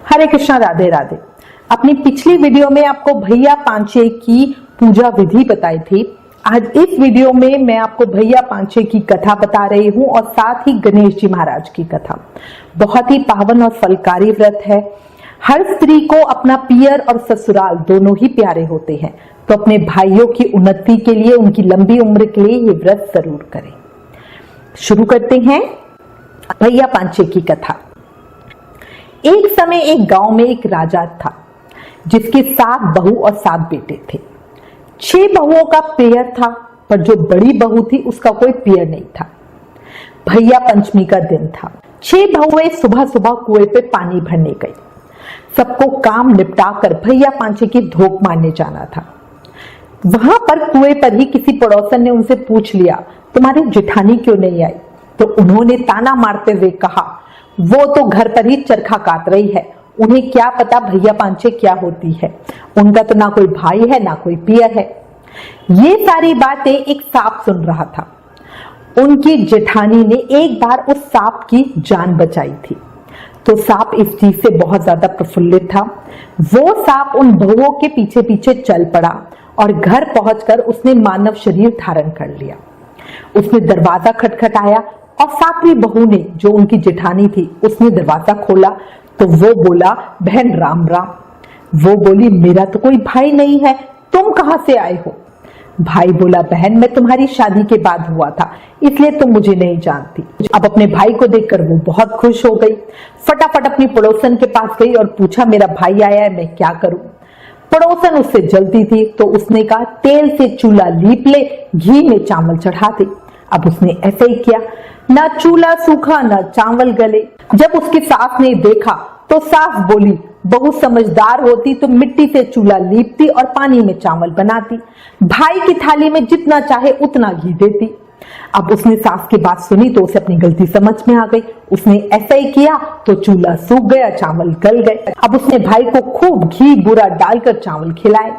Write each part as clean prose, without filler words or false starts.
हरे कृष्णा, राधे राधे। अपनी पिछली वीडियो में आपको भैया पांचे की पूजा विधि बताई थी। आज इस वीडियो में मैं आपको भैया पांचे की कथा बता रही हूँ और साथ ही गणेश जी महाराज की कथा। बहुत ही पावन और फलकारी व्रत है। हर स्त्री को अपना पियर और ससुराल दोनों ही प्यारे होते हैं, तो अपने भाइयों की उन्नति के लिए, उनकी लंबी उम्र के लिए ये व्रत जरूर करें। शुरू करते हैं भैया पांचे की कथा। एक समय एक गांव में एक राजा था जिसके 7 बहू और 7 बेटे थे। 6 बहुओं का पियर था, पर जो बड़ी बहू थी उसका कोई पियर नहीं था। भैया पंचमी का दिन था। 6 बहुएं सुबह सुबह कुएं पे पानी भरने गई। सबको काम निपटाकर भैया पांचे की धोख मारने जाना था। वहां पर कुएं पर ही किसी पड़ोसन ने उनसे पूछ लिया, तुम्हारी जेठानी क्यों नहीं आई? तो उन्होंने ताना मारते हुए कहा, वो तो घर पर ही चरखा काट रही है, उन्हें क्या पता भैया पांचे क्या होती है। उनका तो ना कोई भाई है ना कोई पियर है। ये सारी बातें एक सांप सुन रहा था। उनकी जेठानी ने एक बार उस सांप की जान बचाई थी, तो सांप इस चीज से बहुत ज्यादा प्रफुल्लित था। वो सांप उन बहुओं के पीछे पीछे चल पड़ा और घर पहुंचकर उसने मानव शरीर धारण कर लिया। उसने दरवाजा खटखटाया और 7वीं बहू ने, जो उनकी जेठानी थी, उसने दरवाजा खोला तो वो बोला, बहन राम राम। वो बोली, मेरा तो कोई भाई नहीं है, तुम कहां से आए हो? भाई बोला, बहन मैं तुम्हारी शादी के बाद हुआ था, इसलिए तुम मुझे नहीं जानती। अब अपने भाई को देखकर वो बहुत खुश हो गई। फटाफट अपनी पड़ोसन के पास गई और पूछा, मेरा भाई आया है, मैं क्या करूं? पड़ोसन उससे जलती थी, तो उसने कहा, तेल से चूल्हा लीप ले, घी में चावल चढ़ा दे। अब उसने ऐसे ही किया, ना चूल्हा सूखा ना चावल गले। जब उसकी सास ने देखा तो सास बोली, बहू समझदार होती तो मिट्टी से चूल्हा लीपती और पानी में चावल बनाती, भाई की थाली में जितना चाहे उतना घी देती। अब उसने सास की बात सुनी तो उसे अपनी गलती समझ में आ गई। उसने ऐसा ही किया तो चूल्हा सूख गया, चावल गल गए। अब उसने भाई को खूब घी बुरा डालकर चावल खिलाए।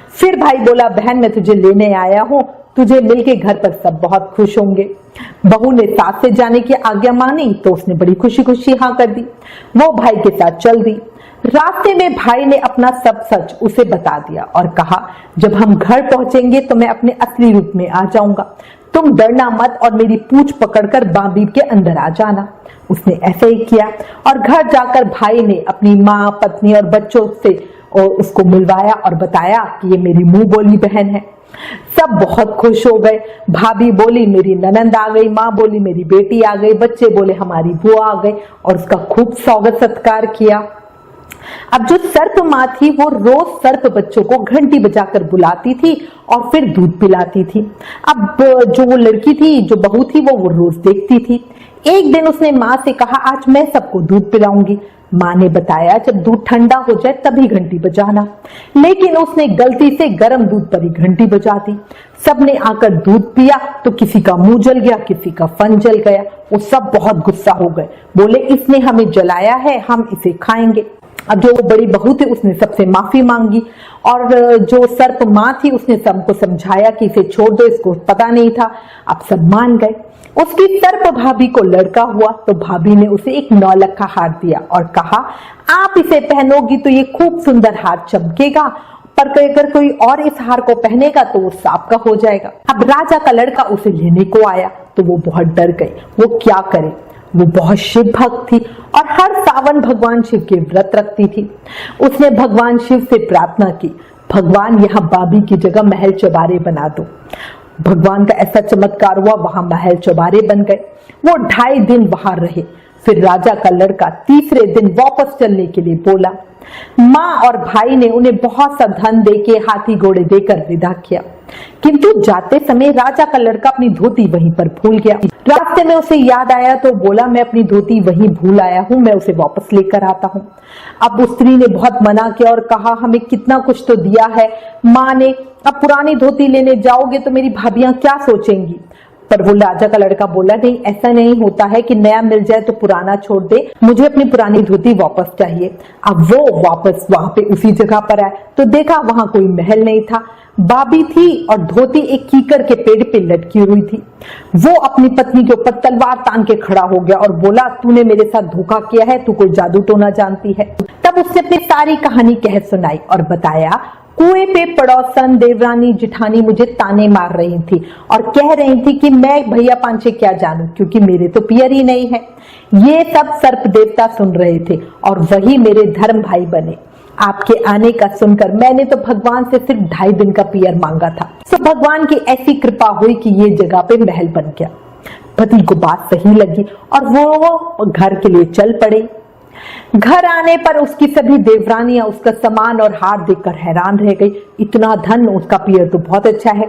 फिर भाई बोला, बहन मैं तुझे लेने आया हूँ, तुझे मिलके घर पर सब बहुत खुश होंगे। बहू ने सास से जाने की आज्ञा मानी तो उसने बड़ी खुशी खुशी हाँ कर दी। वो भाई के साथ चल दी। रास्ते में भाई ने अपना सब सच उसे बता दिया और कहा, जब हम घर पहुंचेंगे तो मैं अपने असली रूप में आ जाऊंगा, तुम डरना मत और मेरी पूंछ पकड़कर बांबीर के अंदर आ जाना। उसने ऐसे ही किया और घर जाकर भाई ने अपनी माँ, पत्नी और बच्चों से उसको मिलवाया और बताया कि ये मेरी मुंह बोली बहन है। सब बहुत खुश हो गए। भाभी बोली, मेरी ननंद आ गई, माँ बोली, मेरी बेटी आ गई, बच्चे बोले, हमारी बुआ आ गई, और उसका खूब स्वागत सत्कार किया। अब जो सर्प माँ थी वो रोज सर्प बच्चों को घंटी बजाकर बुलाती थी और फिर दूध पिलाती थी। अब जो वो लड़की थी, जो बहू थी, वो रोज देखती थी। एक दिन उसने माँ से कहा, आज मैं सबको दूध पिलाऊंगी। माँ ने बताया, जब दूध ठंडा हो जाए तभी घंटी बजाना। लेकिन उसने गलती से गर्म दूध पर ही घंटी बजा दी। सबने आकर दूध पिया तो किसी का मुंह जल गया, किसी का फन जल गया। वो सब बहुत गुस्सा हो गए, बोले, इसने हमें जलाया है, हम इसे खाएंगे। अब जो बड़ी बहू थी उसने सबसे माफी मांगी और जो सर्प माँ थी उसने सबको समझाया कि इसे छोड़ दो, इसको पता नहीं था। अब सब मान गए। उसकी सर्प भाभी को लड़का हुआ तो भाभी ने उसे एक 9 का हार दिया और कहा, आप इसे पहनोगी तो ये खूब सुंदर हार चमकेगा, पर अगर कोई और इस हार को पहनेगा तो वो सांप का हो जाएगा। अब राजा का लड़का उसे लेने को आया तो वो बहुत डर गई। वो क्या करे? वो बहुत शिव भक्त थी और हर सावन भगवान शिव के व्रत रखती थी। उसने भगवान शिव से प्रार्थना की, भगवान यहाँ बाबी की जगह महल चौबारे बना दो। भगवान का ऐसा चमत्कार हुआ, वहां महल चौबारे बन गए। वो 2.5 दिन वहां रहे। फिर राजा का लड़का तीसरे दिन वापस चलने के लिए बोला। माँ और भाई ने उन्हें बहुत सा धन देके, हाथी घोड़े देकर विदा किया, किंतु जाते समय राजा का लड़का अपनी धोती वहीं पर भूल गया। रास्ते में उसे याद आया तो बोला, मैं अपनी धोती वहीं भूल आया हूँ, मैं उसे वापस लेकर आता हूँ। अब उस स्त्री ने बहुत मना किया और कहा, हमें कितना कुछ तो दिया है। माँ ने, अब पुरानी धोती लेने जाओगे तो मेरी भाभियां क्या सोचेंगी? पर वो राजा का लड़का बोला, नहीं, ऐसा नहीं होता है कि नया मिल जाए तो पुराना छोड़ दे, मुझे अपनी पुरानी धोती वापस चाहिए। अब वो वापस वहां पे उसी जगह पर आए तो देखा वहां कोई महल नहीं था, बाबी थी और धोती एक कीकर के पेड़ पे लटकी हुई थी। वो अपनी पत्नी के ऊपर तलवार तान के खड़ा हो गया और बोला, तूने मेरे साथ धोखा किया है, तू कोई जादू टोना जानती है। तब तब उसने अपनी सारी कहानी कह सुनाई और बताया, कुएं पे पड़ोसन देवरानी जिठानी मुझे ताने मार रही थी और कह रही थी कि मैं भैया पांचे क्या जानूं, क्योंकि मेरे तो पियर ही नहीं है। ये सब सर्प देवता सुन रहे थे और वही मेरे धर्म भाई बने। आपके आने का सुनकर मैंने तो भगवान से सिर्फ 2.5 दिन का पियर मांगा था। तो भगवान की ऐसी कृपा हुई कि ये जगह पे महल बन गया। पति को बात सही लगी और वो घर के लिए चल पड़े। घर आने पर उसकी सभी देवरानियां उसका सामान और हार देखकर हैरान रह गई। इतना धन, उसका पियर तो बहुत अच्छा है।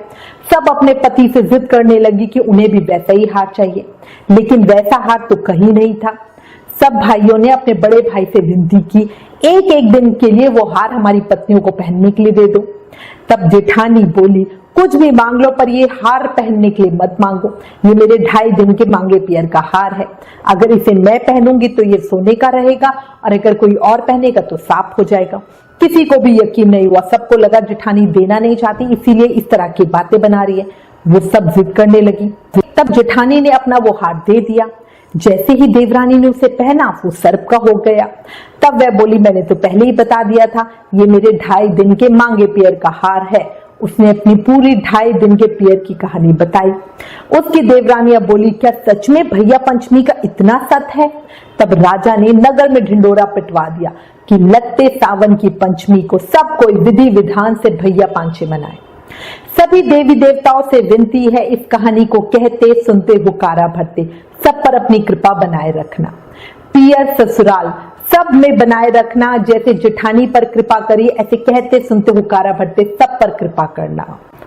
सब अपने पति से जिद करने लगी कि उन्हें भी वैसा ही हार चाहिए, लेकिन वैसा हार तो कहीं नहीं था। सब भाइयों ने अपने बड़े भाई से विनती की, एक एक दिन के लिए वो हार हमारी पत्नियों को पहनने के लिए दे दो। तब जेठानी बोली, कुछ भी मांग लो पर ये हार पहनने के लिए मत मांगो। ये मेरे 2.5 दिन के मांगे पियर का हार है। अगर इसे मैं पहनूंगी तो ये सोने का रहेगा और अगर कोई और पहनेगा तो सांप हो जाएगा। किसी को भी यकीन नहीं हुआ। सबको लगा जेठानी देना नहीं चाहती, इसीलिए इस तरह की बातें बना रही है। वो सब जिद करने लगी। तब जेठानी ने अपना वो हार दे दिया। जैसे ही देवरानी ने उसे पहना वो सर्प का हो गया। तब वह बोली, मैंने तो पहले ही बता दिया था, ये मेरे 2.5 दिन के मांगे पियर का हार है। उसने अपनी पूरी 2.5 दिन के पियर की कहानी बताई। उसकी देवरानियां बोली, क्या सच में भैया पंचमी का इतना सत है? तब राजा ने नगर में ढिंडोरा पिटवा दिया कि लगते सावन की पंचमी को सब कोई विधि विधान से भैया पांचे मनाए। सभी देवी देवताओं से विनती है, इस कहानी को कहते सुनते हुकारा भरते सब पर अपनी कृपा बनाए रखना। पियर ससुराल सब में बनाए रखना। जैसे जेठानी पर कृपा करी, ऐसे कहते सुनते हुकारा भरते सब पर कृपा करना।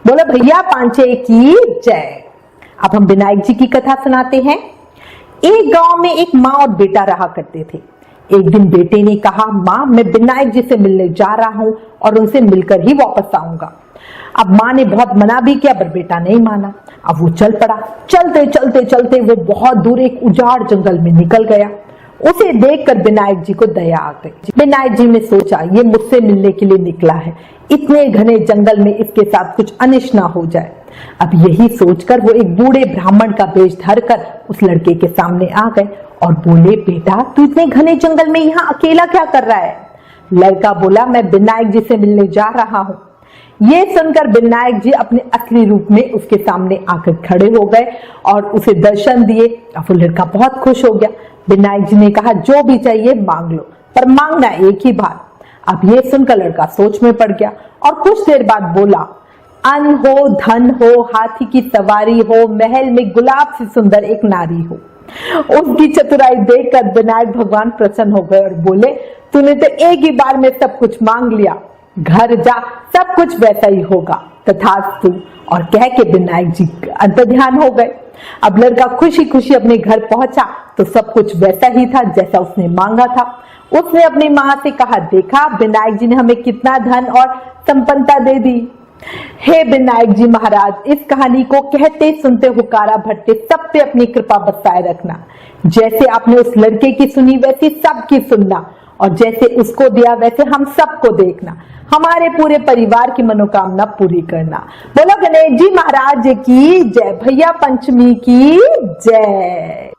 बोलो भैया पांचे की जय। अब हम विनायक जी की कथा सुनाते हैं। एक गांव में एक माँ और बेटा रहा करते थे। एक दिन बेटे ने कहा, माँ मैं विनायक जी से मिलने जा रहा हूं और उनसे मिलकर ही वापस आऊंगा। अब माँ ने बहुत मना भी किया पर बेटा नहीं माना। अब वो चल पड़ा। चलते चलते चलते वो बहुत दूर एक उजाड़ जंगल में निकल गया। उसे देखकर विनायक जी को दया आ गई। विनायक जी ने सोचा, ये मुझसे मिलने के लिए निकला है, इतने घने जंगल में इसके साथ कुछ अनिष्ट ना हो जाए। अब यही सोचकर वो एक बूढ़े ब्राह्मण का वेश धरकर उस लड़के के सामने आ गए और बोले, बेटा तू इतने घने जंगल में यहाँ अकेला क्या कर रहा है? लड़का बोला, मैं विनायक जी से मिलने जा रहा हूँ। ये सुनकर विनायक जी अपने असली रूप में उसके सामने आकर खड़े हो गए और उसे दर्शन दिए। अब वो लड़का बहुत खुश हो गया। विनायक जी ने कहा, जो भी चाहिए मांग लो, पर मांगना एक ही बार। अब ये सुनकर लड़का सोच में पड़ गया और कुछ देर बाद बोला, अन्न हो, धन हो, हाथी की सवारी हो, महल में गुलाब से सुंदर एक नारी हो। उसकी चतुराई देखकर विनायक भगवान प्रसन्न हो गए और बोले, तूने तो एक ही बार में सब कुछ मांग लिया, घर जा, सब कुछ वैसा ही होगा, तथास्तु। और कह के विनायक जी अंतर्ध्यान हो गए। अब लड़का खुशी खुशी अपने घर पहुंचा तो सब कुछ वैसा ही था जैसा उसने मांगा था। उसने अपनी माँ से कहा, देखा विनायक जी ने हमें कितना धन और संपन्नता दे दी। हे विनायक जी महाराज, इस कहानी को कहते सुनते हुकारा भरते सब पे अपनी कृपा बरसाए रखना। जैसे आपने उस लड़के की सुनी वैसी सबकी सुनना और जैसे उसको दिया वैसे हम सबको देखना। हमारे पूरे परिवार की मनोकामना पूरी करना। बोलो गणेश जी महाराज की जय। भैया पंचमी की जय।